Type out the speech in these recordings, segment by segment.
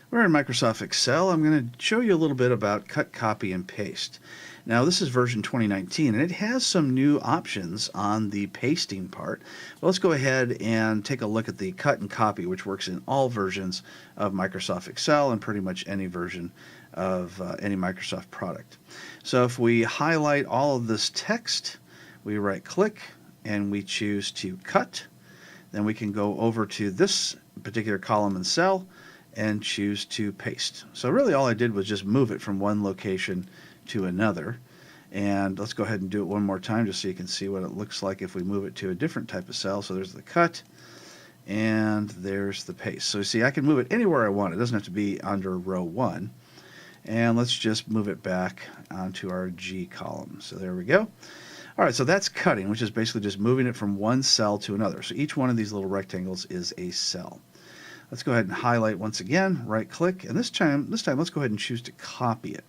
We're in Microsoft Excel. I'm going to show you a little bit about cut, copy, and paste. Now this is version 2019 and it has some new options on the pasting part. Well, let's go ahead and take a look at the cut and copy, which works in all versions of Microsoft Excel and pretty much any version of any Microsoft product. So if we highlight all of this text, we right click and we choose to cut, then we can go over to this particular column and cell and choose to paste. So really all I did was just move it from one location to another. And let's go ahead and do it one more time just so you can see what it looks like if we move it to a different type of cell. So there's the cut and there's the paste. So you see I can move it anywhere I want. It doesn't have to be under row 1. And let's just move it back onto our G column. So there we go. All right, so that's cutting, which is basically just moving it from one cell to another. So each one of these little rectangles is a cell. Let's go ahead and highlight once again, right click, and this time let's go ahead and choose to copy it.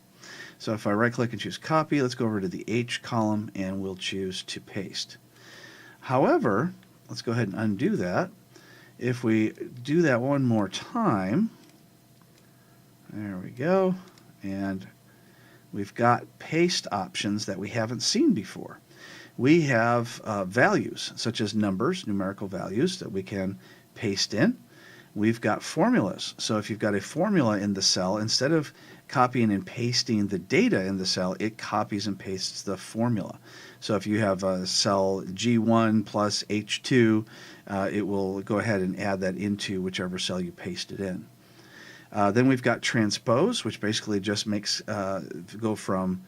So if I right click and choose copy, let's go over to the H column and we'll choose to paste. However, let's go ahead and undo that. If we do that one more time, there we go, and we've got paste options that we haven't seen before. We have values such as numbers, numerical values that we can paste in. We've got formulas. So if you've got a formula in the cell, instead of copying and pasting the data in the cell, it copies and pastes the formula. So if you have a cell G1 plus H2, it will go ahead and add that into whichever cell you pasted in. Then we've got transpose, which basically just makes go from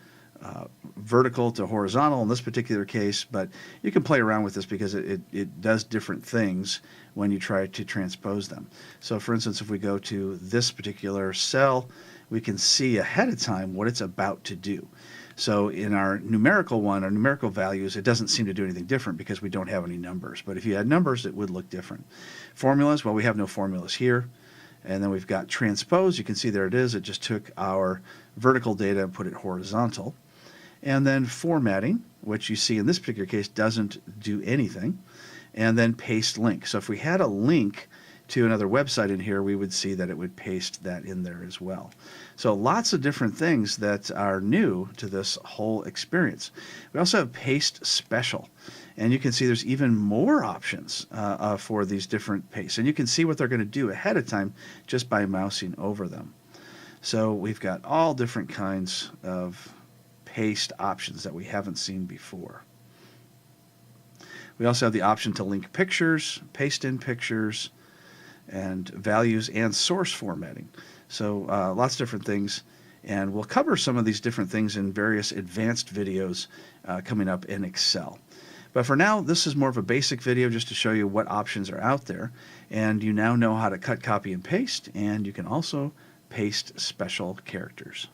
vertical to horizontal in this particular case, but you can play around with this because it does different things when you try to transpose them. So for instance, if we go to this particular cell, we can see ahead of time what it's about to do. So in our numerical one, our numerical values, it doesn't seem to do anything different because we don't have any numbers. But if you had numbers, it would look different. Formulas, well, we have no formulas here. And then we've got transpose. You can see there it is. It just took our vertical data and put it horizontal. And then formatting, which you see in this particular case doesn't do anything. And then paste link. So if we had a link to another website in here, we would see that it would paste that in there as well. So lots of different things that are new to this whole experience. We also have paste special. And you can see there's even more options for these different pastes. And you can see what they're going to do ahead of time just by mousing over them. So we've got all different kinds of paste options that we haven't seen before. We also have the option to link pictures, paste in pictures, and values and source formatting. So lots of different things. And we'll cover some of these different things in various advanced videos coming up in Excel. But for now, this is more of a basic video just to show you what options are out there. And you now know how to cut, copy, and paste. And you can also paste special characters.